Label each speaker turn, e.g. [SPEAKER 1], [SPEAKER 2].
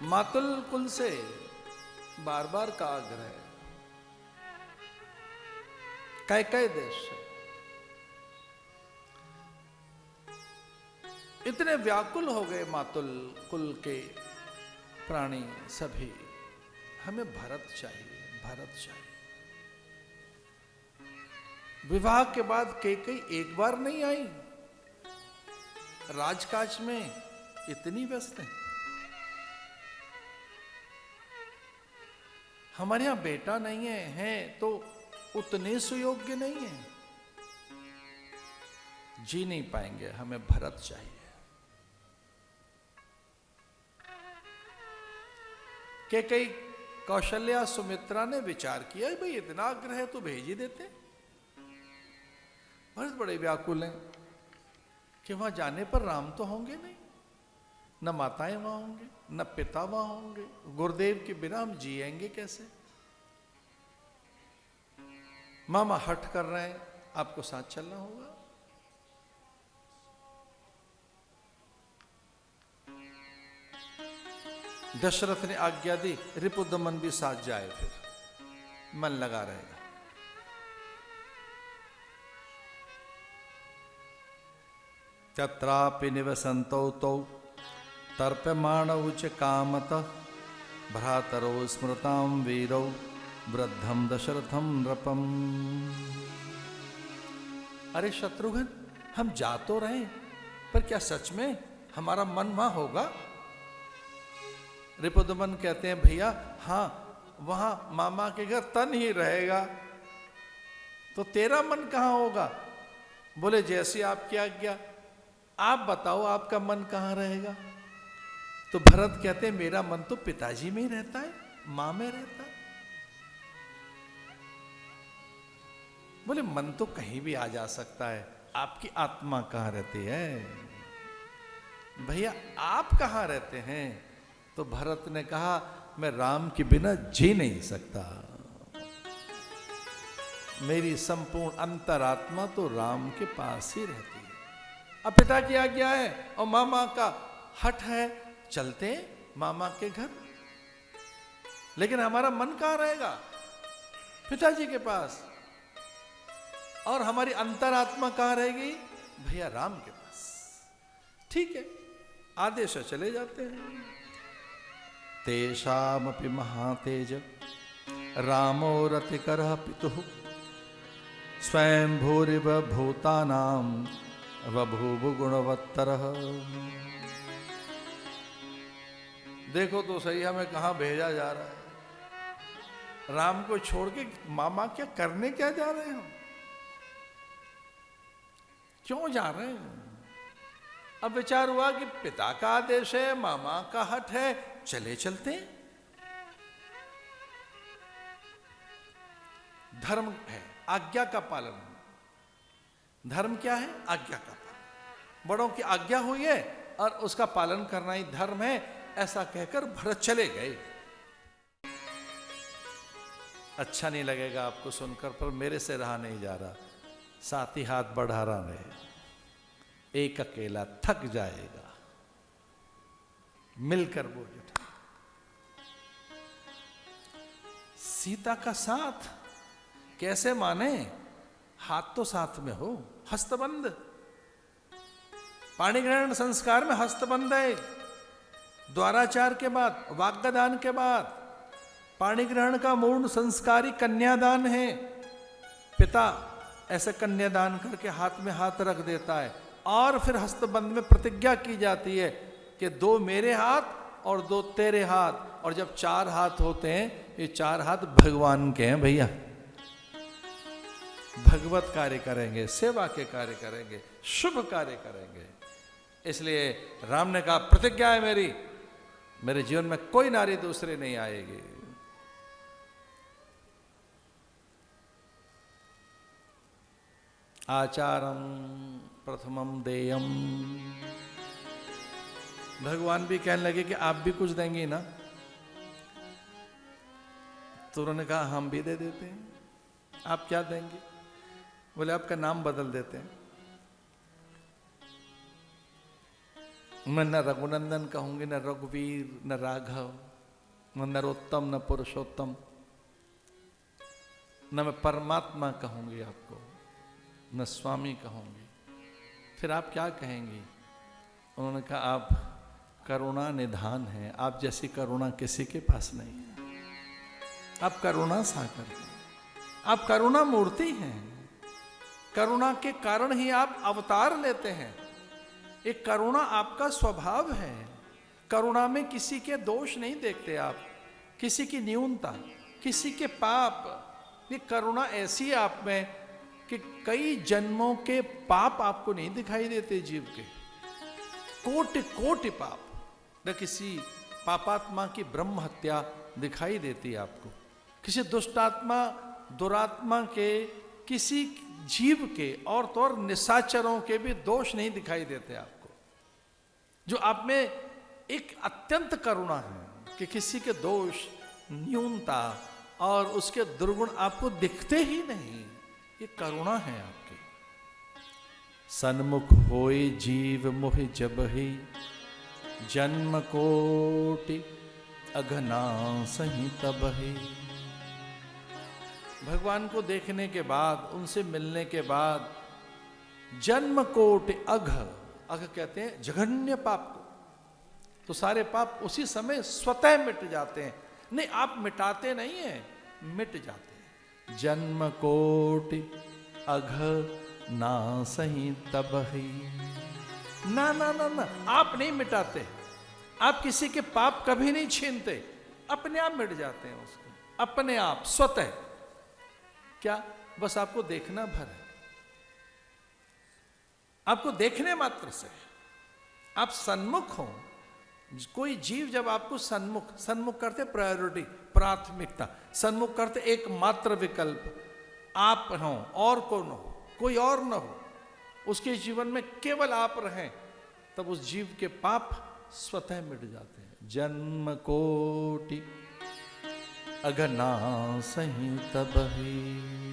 [SPEAKER 1] मातुल कुल से बार बार का आग्रह, कई देश से इतने व्याकुल हो गए मातुल कुल के प्राणी सभी, हमें भरत चाहिए, भरत चाहिए। विवाह के बाद कई एक बार नहीं आई, राजकाज में इतनी व्यस्त है। हमारे यहां बेटा नहीं है तो उतने सुयोग्य नहीं है, जी नहीं पाएंगे, हमें भरत चाहिए। के कई कौशल्या सुमित्रा ने विचार किया, भाई इतना आग्रह है तो भेज ही देते। भरत बड़े व्याकुल हैं कि वहां जाने पर राम तो होंगे नहीं, न माताएं वहां होंगे, न पिता वहां होंगे, गुरुदेव के बिना हम जिएंगे कैसे। मामा हट कर रहे हैं, आपको साथ चलना होगा। दशरथ ने आज्ञा दी, रिपुदमन भी साथ जाए, फिर मन लगा रहेगा। तत्रापि निवसन्तौ तौ तर्प्यमाणौ च कामतः भ्रातरौ स्मृतां वीरौ वृद्धं दशरथं नृपम्। अरे शत्रुघ्न, हम जा तो रहे, पर क्या सच में हमारा मन वहां होगा? रिपुदमन कहते हैं, भैया हाँ, वहां मामा के घर तन ही रहेगा, तो तेरा मन कहां होगा? बोले जैसी आपकी आज्ञा, आप बताओ आपका मन कहां रहेगा? तो भरत कहते हैं, मेरा मन तो पिताजी में ही रहता है, मां में रहता है। बोले मन तो कहीं भी आ जा सकता है, आपकी आत्मा कहां रहती है? भैया आप कहां रहते हैं? तो भरत ने कहा, मैं राम के बिना जी नहीं सकता, मेरी संपूर्ण अंतरात्मा तो राम के पास ही रहती है। अब पिता की आज्ञा है और मामा का हठ है, चलते मामा के घर, लेकिन हमारा मन कहां रहेगा? पिताजी के पास। और हमारी अंतरात्मा कहां रहेगी? भैया राम के पास। ठीक है, आदेश चले जाते हैं। तेषामपि महातेज रामो रतिकरः पितुः स्वयं भूरिव भूतानां बभूव गुणवत्तरः। देखो तो सही, हमें कहां भेजा जा रहा है? राम को छोड़ के मामा क्या करने क्या जा रहे हैं? हम क्यों जा रहे हैं? अब विचार हुआ कि पिता का आदेश है, मामा का हट है, चले चलते। धर्म है आज्ञा का पालन। धर्म क्या है? आज्ञा का पालन। बड़ों की आज्ञा हुई है और उसका पालन करना ही धर्म है, ऐसा कहकर भरत चले गए। अच्छा नहीं लगेगा आपको सुनकर, पर मेरे से रहा नहीं जा रहा। साथी हाथ बढ़ा रहा है, एक अकेला थक जाएगा, मिलकर बोझ उठा। सीता का साथ कैसे माने? हाथ तो साथ में हो, हस्तबंध। पाणी ग्रहण संस्कार में हस्तबंध है। द्वाराचार के बाद, वाग्दान के बाद पाणी ग्रहण का मूर्ण संस्कारी कन्यादान है। पिता ऐसे कन्यादान करके हाथ में हाथ रख देता है और फिर हस्तबंध में प्रतिज्ञा की जाती है कि 2 मेरे हाथ और 2 तेरे हाथ। और जब 4 हाथ होते हैं, ये 4 हाथ भगवान के हैं भैया। भगवत कार्य करेंगे, सेवा के कार्य करेंगे, शुभ कार्य करेंगे। इसलिए राम ने कहा, प्रतिज्ञा है मेरी, मेरे जीवन में कोई नारी दूसरी नहीं आएगी। आचारम प्रथमम देयम। भगवान भी कहने लगे कि आप भी कुछ देंगी ना? तो उन्होंने कहा, हम भी दे देते हैं। आप क्या देंगे? बोले आपका नाम बदल देते हैं। मैं न रघुनंदन कहूंगी, न रघुवीर, न राघव, न नरोत्तम, न पुरुषोत्तम, न मैं परमात्मा कहूंगी आपको, न स्वामी कहूंगी। फिर आप क्या कहेंगी? उन्होंने कहा आप करुणा निधान है, आप जैसी करुणा किसी के पास नहीं है। आप करुणा सागर हैं, आप करुणा मूर्ति हैं। करुणा के कारण ही आप अवतार लेते हैं। एक करुणा आपका स्वभाव है। करुणा में किसी के दोष नहीं देखते आप, किसी की न्यूनता, किसी के पाप। ये करुणा ऐसी है आप में कि कई जन्मों के पाप आपको नहीं दिखाई देते जीव के। कोटि कोटि पाप, न किसी पापात्मा की ब्रह्म हत्या दिखाई देती है आपको, किसी दुष्टात्मा दुरात्मा के, किसी जीव के और तो और निशाचरों के भी दोष नहीं दिखाई देते आपको। जो आप में एक अत्यंत करुणा है कि किसी के दोष, न्यूनता और उसके दुर्गुण आपको दिखते ही नहीं, ये करुणा है आपकी। सन्मुख होए जीव मोह जबहि, जन्म कोटि अघना सही तबहि। भगवान को देखने के बाद, उनसे मिलने के बाद जन्म कोटि अघ कहते हैं जघन्य पाप को, तो सारे पाप उसी समय स्वतः मिट जाते हैं। नहीं, आप मिटाते नहीं हैं, मिट जाते हैं। जन्म कोटि अघ ना सही तबहि। ना ना ना ना, आप नहीं मिटाते, आप किसी के पाप कभी नहीं छीनते, अपने आप मिट जाते हैं उसको, अपने आप स्वतः। क्या? बस आपको देखना भर है। आपको देखने मात्र से आप सन्मुख हो। कोई जीव जब आपको सन्मुख करते प्रायोरिटी, प्राथमिकता, सन्मुख करते एक मात्र विकल्प, आप हो और कौन हो, कोई और न हो, उसके जीवन में केवल आप रहें, तब उस जीव के पाप स्वतः मिट जाते हैं। जन्म कोटि अघना सही तबहि।